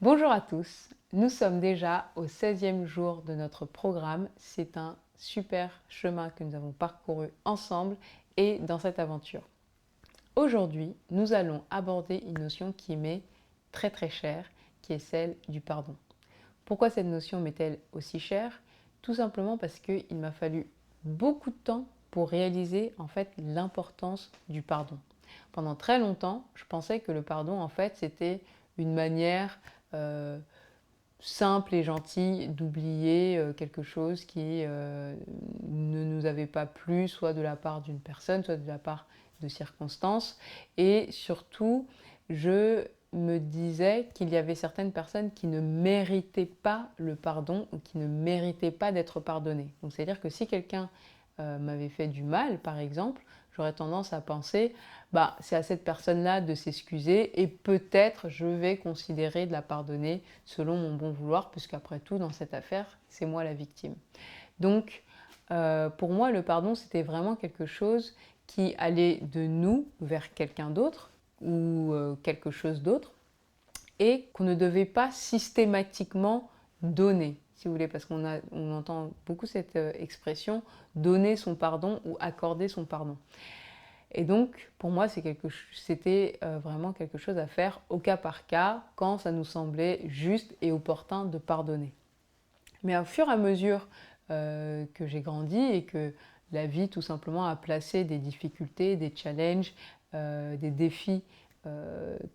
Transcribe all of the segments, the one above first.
Bonjour à tous, nous sommes déjà au 16e jour de notre programme. C'est un super chemin que nous avons parcouru ensemble et dans cette aventure. Aujourd'hui, nous allons aborder une notion qui m'est très chère, qui est celle du pardon. Pourquoi cette notion m'est-elle aussi chère? Tout simplement parce qu'il m'a fallu beaucoup de temps pour réaliser en fait l'importance du pardon. Pendant très longtemps, je pensais que le pardon en fait c'était une manière euh, simple et gentille d'oublier quelque chose qui ne nous avait pas plu, soit de la part d'une personne, soit de la part de circonstances. Et surtout, je me disais qu'il y avait certaines personnes qui ne méritaient pas le pardon ou qui ne méritaient pas d'être pardonnées. Donc c'est-à-dire que si quelqu'un m'avait fait du mal, par exemple, j'aurais tendance à penser c'est à cette personne-là de s'excuser et peut-être je vais considérer de la pardonner selon mon bon vouloir, puisqu'après tout, dans cette affaire, c'est moi la victime. Donc, pour moi, le pardon, c'était vraiment quelque chose qui allait de nous vers quelqu'un d'autre ou quelque chose d'autre et qu'on ne devait pas systématiquement donner, si vous voulez, parce on entend beaucoup cette expression donner son pardon ou accorder son pardon. Et donc, pour moi, c'était vraiment quelque chose à faire au cas par cas, quand ça nous semblait juste et opportun de pardonner. Mais au fur et à mesure que j'ai grandi et que la vie tout simplement a placé des difficultés, des challenges, des défis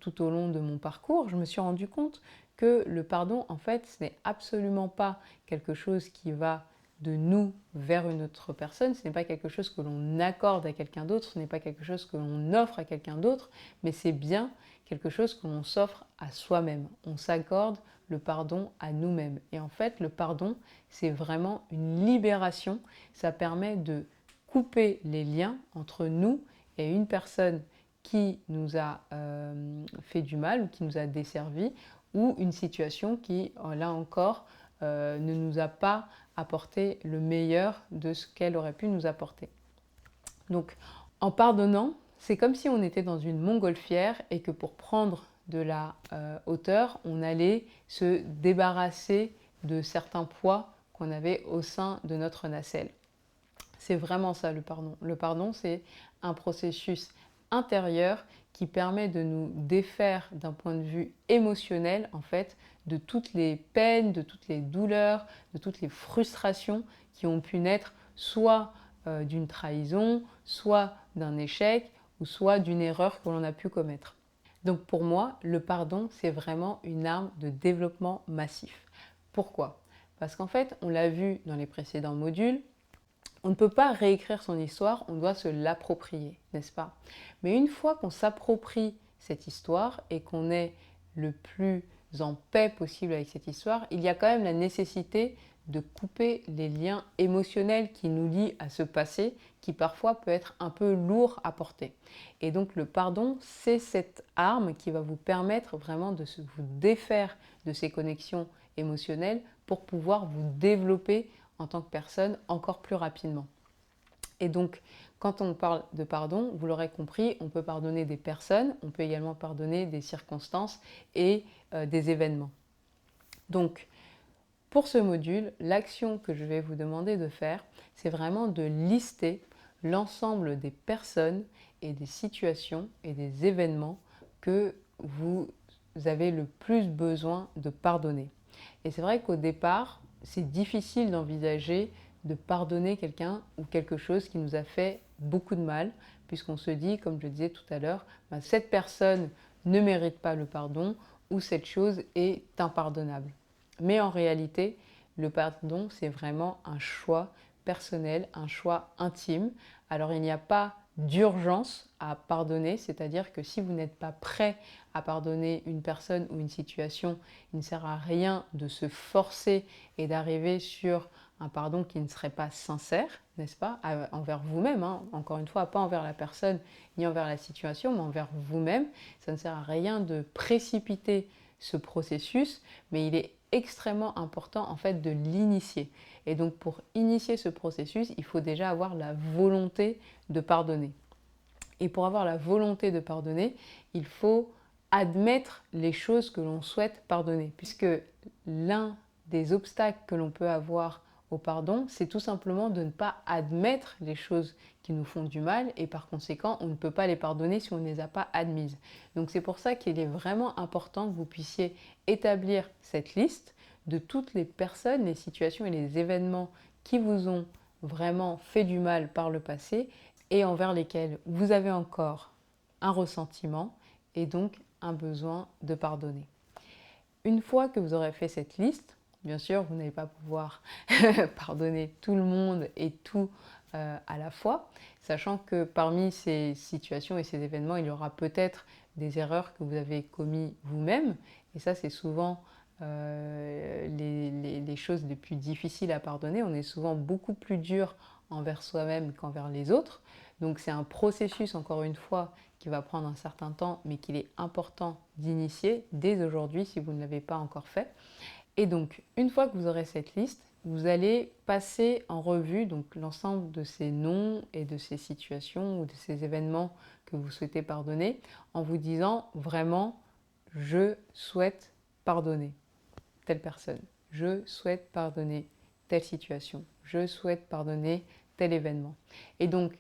tout au long de mon parcours, je me suis rendu compte que le pardon, en fait, ce n'est absolument pas quelque chose qui va de nous vers une autre personne, ce n'est pas quelque chose que l'on accorde à quelqu'un d'autre, ce n'est pas quelque chose que l'on offre à quelqu'un d'autre, mais c'est bien quelque chose que l'on s'offre à soi-même. On s'accorde le pardon à nous-mêmes. Et en fait, le pardon, c'est vraiment une libération. Ça permet de couper les liens entre nous et une personne qui nous a fait du mal ou qui nous a desservi, ou une situation qui, là encore, ne nous a pas apporté le meilleur de ce qu'elle aurait pu nous apporter. Donc, en pardonnant, c'est comme si on était dans une montgolfière et que pour prendre de la hauteur, on allait se débarrasser de certains poids qu'on avait au sein de notre nacelle. C'est vraiment ça le pardon. Le pardon, c'est un processus intérieur qui permet de nous défaire d'un point de vue émotionnel, en fait, de toutes les peines, de toutes les douleurs, de toutes les frustrations qui ont pu naître soit d'une trahison, soit d'un échec, ou soit d'une erreur que l'on a pu commettre. Donc pour moi, le pardon, c'est vraiment une arme de développement massif. Pourquoi? Parce qu'en fait, on l'a vu dans les précédents modules, on ne peut pas réécrire son histoire, on doit se l'approprier, n'est-ce pas? Mais une fois qu'on s'approprie cette histoire et qu'on est le plus en paix possible avec cette histoire, il y a quand même la nécessité de couper les liens émotionnels qui nous lient à ce passé, qui parfois peut être un peu lourd à porter. Et donc le pardon, c'est cette arme qui va vous permettre vraiment de vous défaire de ces connexions émotionnelles pour pouvoir vous développer en tant que personne encore plus rapidement. Et donc, quand on parle de pardon, vous l'aurez compris, on peut pardonner des personnes, on peut également pardonner des circonstances et des événements. Donc, pour ce module, l'action que je vais vous demander de faire, c'est vraiment de lister l'ensemble des personnes et des situations et des événements que vous avez le plus besoin de pardonner. Et c'est vrai qu'au départ, c'est difficile d'envisager de pardonner quelqu'un ou quelque chose qui nous a fait beaucoup de mal, puisqu'on se dit, comme je le disais tout à l'heure, cette personne ne mérite pas le pardon ou cette chose est impardonnable. Mais en réalité, le pardon, c'est vraiment un choix personnel, un choix intime. Alors il n'y a pas d'urgence à pardonner, c'est-à-dire que si vous n'êtes pas prêt à pardonner une personne ou une situation, il ne sert à rien de se forcer et d'arriver sur un pardon qui ne serait pas sincère, n'est-ce pas, envers vous-même, hein. Encore une fois, pas envers la personne ni envers la situation, mais envers vous-même. Ça ne sert à rien de précipiter ce processus, mais il est extrêmement important en fait de l'initier. Et donc pour initier ce processus, il faut déjà avoir la volonté de pardonner. Et pour avoir la volonté de pardonner, il faut admettre les choses que l'on souhaite pardonner, puisque l'un des obstacles que l'on peut avoir au pardon, c'est tout simplement de ne pas admettre les choses qui nous font du mal et par conséquent, on ne peut pas les pardonner si on ne les a pas admises. Donc c'est pour ça qu'il est vraiment important que vous puissiez établir cette liste de toutes les personnes, les situations et les événements qui vous ont vraiment fait du mal par le passé et envers lesquels vous avez encore un ressentiment et donc un besoin de pardonner. Une fois que vous aurez fait cette liste, bien sûr, vous n'allez pas pouvoir pardonner tout le monde et tout à la fois, sachant que parmi ces situations et ces événements, il y aura peut-être des erreurs que vous avez commises vous-même, et ça c'est souvent les choses les plus difficiles à pardonner. On est souvent beaucoup plus dur envers soi-même qu'envers les autres, donc c'est un processus, encore une fois, qui va prendre un certain temps, mais qu'il est important d'initier dès aujourd'hui si vous ne l'avez pas encore fait. Et donc, une fois que vous aurez cette liste, vous allez passer en revue donc l'ensemble de ces noms et de ces situations ou de ces événements que vous souhaitez pardonner en vous disant vraiment « je souhaite pardonner telle personne, je souhaite pardonner telle situation, je souhaite pardonner tel événement ». Et donc,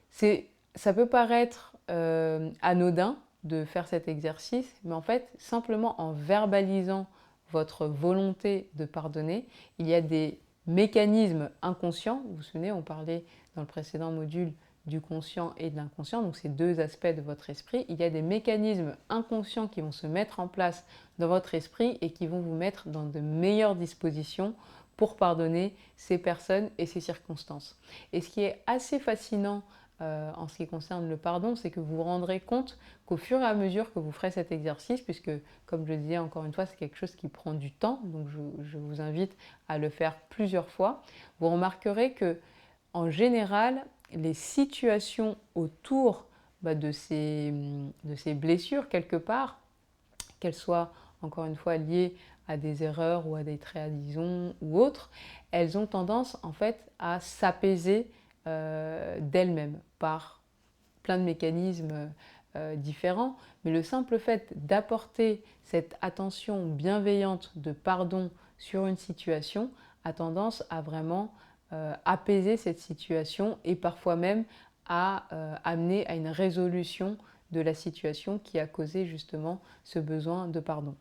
ça peut paraître anodin de faire cet exercice, mais en fait, simplement en verbalisant votre volonté de pardonner, il y a des mécanismes inconscients. Vous vous souvenez, on parlait dans le précédent module du conscient et de l'inconscient, donc ces deux aspects de votre esprit. Il y a des mécanismes inconscients qui vont se mettre en place dans votre esprit et qui vont vous mettre dans de meilleures dispositions pour pardonner ces personnes et ces circonstances. Et ce qui est assez fascinant en ce qui concerne le pardon, c'est que vous vous rendrez compte qu'au fur et à mesure que vous ferez cet exercice, puisque comme je le disais encore une fois, c'est quelque chose qui prend du temps, donc je vous invite à le faire plusieurs fois, vous remarquerez que en général, les situations autour de ces blessures quelque part, qu'elles soient encore une fois liées à des erreurs ou à des trahisons ou autres, elles ont tendance en fait à s'apaiser d'elles-mêmes par plein de mécanismes différents, mais le simple fait d'apporter cette attention bienveillante de pardon sur une situation a tendance à vraiment apaiser cette situation et parfois même à amener à une résolution de la situation qui a causé justement ce besoin de pardon.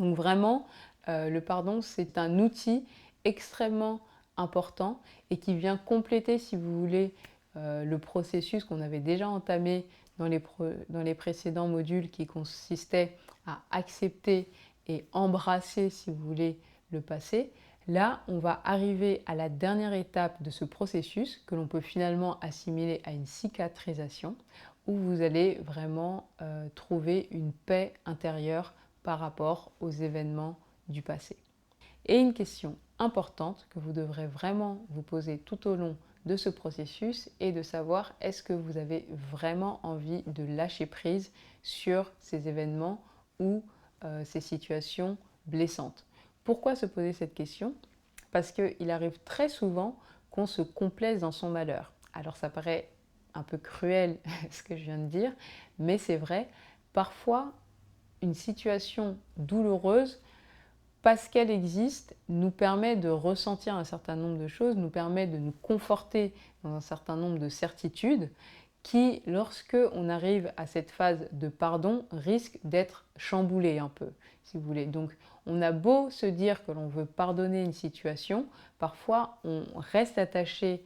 Donc vraiment, le pardon, c'est un outil extrêmement important et qui vient compléter, si vous voulez, le processus qu'on avait déjà entamé dans les précédents modules qui consistait à accepter et embrasser, si vous voulez, le passé. Là, on va arriver à la dernière étape de ce processus que l'on peut finalement assimiler à une cicatrisation où vous allez vraiment trouver une paix intérieure par rapport aux événements du passé. Et une question importante que vous devrez vraiment vous poser tout au long de ce processus est de savoir est-ce que vous avez vraiment envie de lâcher prise sur ces événements ou ces situations blessantes. Pourquoi se poser cette question? Parce qu'il arrive très souvent qu'on se complaise dans son malheur. Alors ça paraît un peu cruel ce que je viens de dire, mais c'est vrai, parfois une situation douloureuse, parce qu'elle existe, nous permet de ressentir un certain nombre de choses, nous permet de nous conforter dans un certain nombre de certitudes qui, lorsque on arrive à cette phase de pardon, risque d'être chamboulée un peu, si vous voulez. Donc, on a beau se dire que l'on veut pardonner une situation, parfois on reste attaché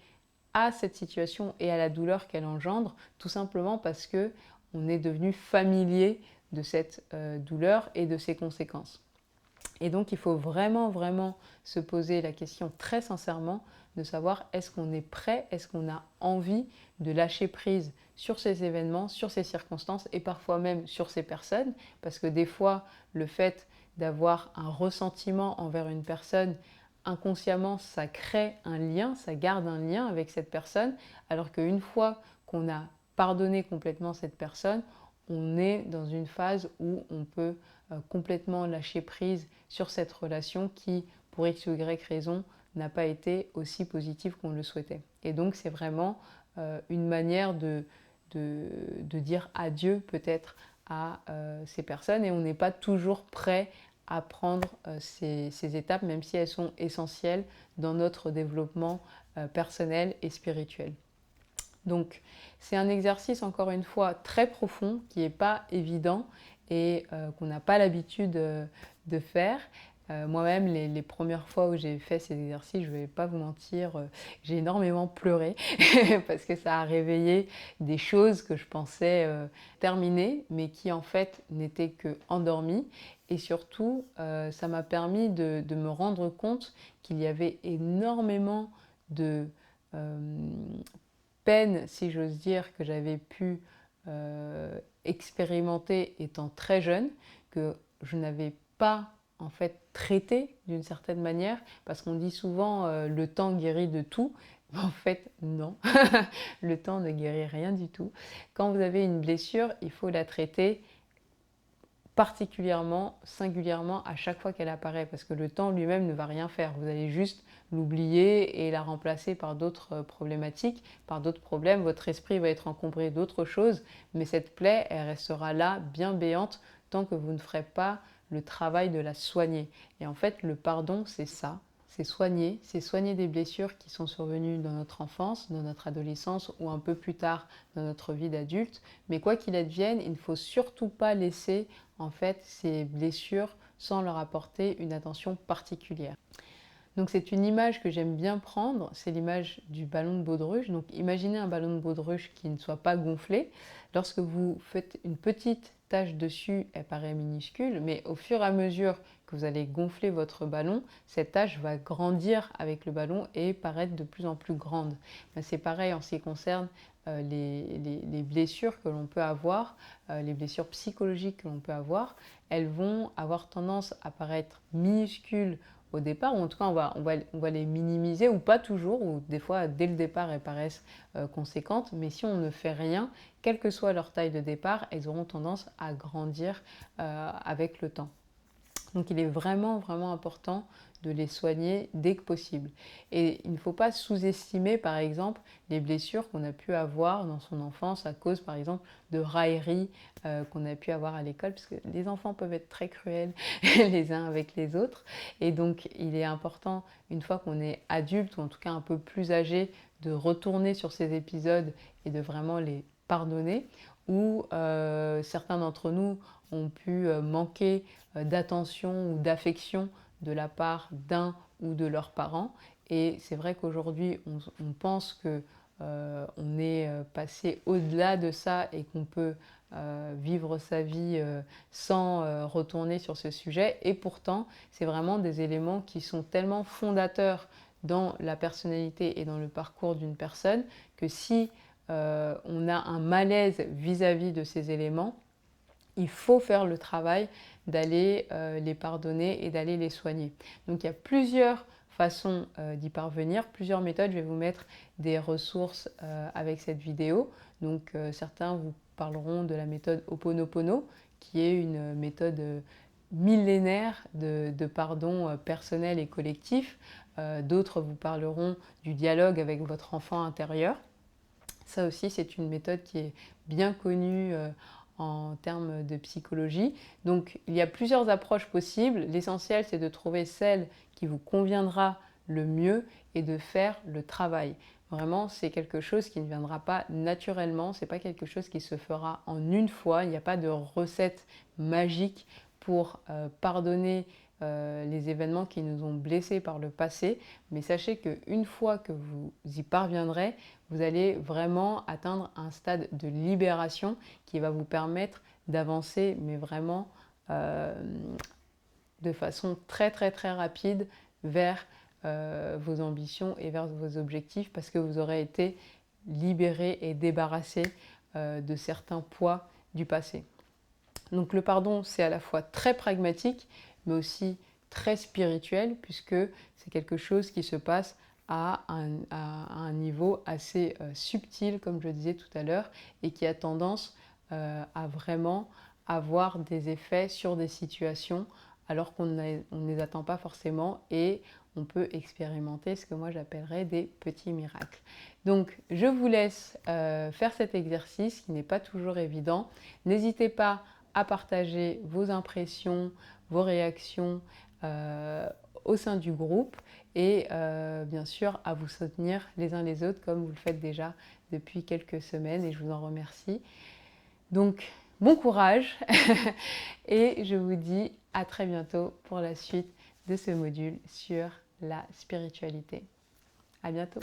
à cette situation et à la douleur qu'elle engendre, tout simplement parce que on est devenu familier de cette douleur et de ses conséquences. Et donc il faut vraiment, vraiment se poser la question très sincèrement de savoir est-ce qu'on est prêt, est-ce qu'on a envie de lâcher prise sur ces événements, sur ces circonstances et parfois même sur ces personnes, parce que des fois le fait d'avoir un ressentiment envers une personne, inconsciemment ça crée un lien, ça garde un lien avec cette personne, alors qu'une fois qu'on a pardonné complètement cette personne, on est dans une phase où on peut complètement lâcher prise sur cette relation qui, pour X ou Y raison, n'a pas été aussi positive qu'on le souhaitait. Et donc c'est vraiment une manière de dire adieu peut-être à ces personnes et on n'est pas toujours prêt à prendre ces étapes, même si elles sont essentielles dans notre développement personnel et spirituel. Donc c'est un exercice encore une fois très profond qui n'est pas évident et qu'on n'a pas l'habitude de faire. Moi-même, les premières fois où j'ai fait ces exercices, je ne vais pas vous mentir, j'ai énormément pleuré parce que ça a réveillé des choses que je pensais terminées, mais qui en fait n'étaient que endormies. Et surtout, ça m'a permis de me rendre compte qu'il y avait énormément de peine, si j'ose dire, que j'avais pu expérimenter étant très jeune, que je n'avais pas en fait traité d'une certaine manière, parce qu'on dit souvent le temps guérit de tout. En fait, non, le temps ne guérit rien du tout. Quand vous avez une blessure, il faut la traiter particulièrement, singulièrement à chaque fois qu'elle apparaît, parce que le temps lui-même ne va rien faire. Vous allez juste l'oublier et la remplacer par d'autres problématiques, par d'autres problèmes. Votre esprit va être encombré d'autres choses, mais cette plaie, elle restera là, bien béante, tant que vous ne ferez pas le travail de la soigner. Et en fait, le pardon, c'est ça. C'est soigner des blessures qui sont survenues dans notre enfance, dans notre adolescence ou un peu plus tard dans notre vie d'adulte. Mais quoi qu'il advienne, il ne faut surtout pas laisser en fait ces blessures sans leur apporter une attention particulière. Donc c'est une image que j'aime bien prendre, c'est l'image du ballon de baudruche. Donc imaginez un ballon de baudruche qui ne soit pas gonflé. Lorsque vous faites une petite tache dessus, elle paraît minuscule, mais au fur et à mesure que vous allez gonfler votre ballon, cette tache va grandir avec le ballon et paraître de plus en plus grande. C'est pareil en ce qui concerne les blessures que l'on peut avoir, les blessures psychologiques que l'on peut avoir, elles vont avoir tendance à paraître minuscules au départ, ou en tout cas on va les minimiser, ou pas toujours, ou des fois dès le départ elles paraissent conséquentes, mais si on ne fait rien, quelle que soit leur taille de départ, elles auront tendance à grandir avec le temps. Donc il est vraiment, vraiment important de les soigner dès que possible. Et il ne faut pas sous-estimer, par exemple, les blessures qu'on a pu avoir dans son enfance à cause, par exemple, de railleries qu'on a pu avoir à l'école, parce que les enfants peuvent être très cruels les uns avec les autres. Et donc il est important, une fois qu'on est adulte, ou en tout cas un peu plus âgé, de retourner sur ces épisodes et de vraiment les pardonner, ou certains d'entre nous ont pu manquer d'attention ou d'affection de la part d'un ou de leurs parents. Et c'est vrai qu'aujourd'hui, on pense que on est passé au-delà de ça et qu'on peut vivre sa vie sans retourner sur ce sujet. Et pourtant, c'est vraiment des éléments qui sont tellement fondateurs dans la personnalité et dans le parcours d'une personne que si on a un malaise vis-à-vis de ces éléments, il faut faire le travail d'aller les pardonner et d'aller les soigner. Donc il y a plusieurs façons d'y parvenir, plusieurs méthodes. Je vais vous mettre des ressources avec cette vidéo. Donc certains vous parleront de la méthode Ho'oponopono, qui est une méthode millénaire de pardon personnel et collectif. D'autres vous parleront du dialogue avec votre enfant intérieur. Ça aussi, c'est une méthode qui est bien connue en termes de psychologie. Donc, il y a plusieurs approches possibles. L'essentiel, c'est de trouver celle qui vous conviendra le mieux et de faire le travail. Vraiment, c'est quelque chose qui ne viendra pas naturellement, c'est pas quelque chose qui se fera en une fois. Il n'y a pas de recette magique pour pardonner les événements qui nous ont blessés par le passé. Mais sachez qu'une fois que vous y parviendrez, vous allez vraiment atteindre un stade de libération qui va vous permettre d'avancer, mais vraiment de façon très très très rapide vers vos ambitions et vers vos objectifs, parce que vous aurez été libéré et débarrassé de certains poids du passé. Donc le pardon, c'est à la fois très pragmatique, mais aussi très spirituel, puisque c'est quelque chose qui se passe à un niveau assez subtil, comme je disais tout à l'heure, et qui a tendance à vraiment avoir des effets sur des situations alors qu'on ne les attend pas forcément, et on peut expérimenter ce que moi j'appellerais des petits miracles. Donc je vous laisse faire cet exercice qui n'est pas toujours évident. N'hésitez pas à partager vos impressions, vos réactions au sein du groupe et bien sûr à vous soutenir les uns les autres comme vous le faites déjà depuis quelques semaines et je vous en remercie. Donc bon courage et je vous dis à très bientôt pour la suite de ce module sur la spiritualité. À bientôt.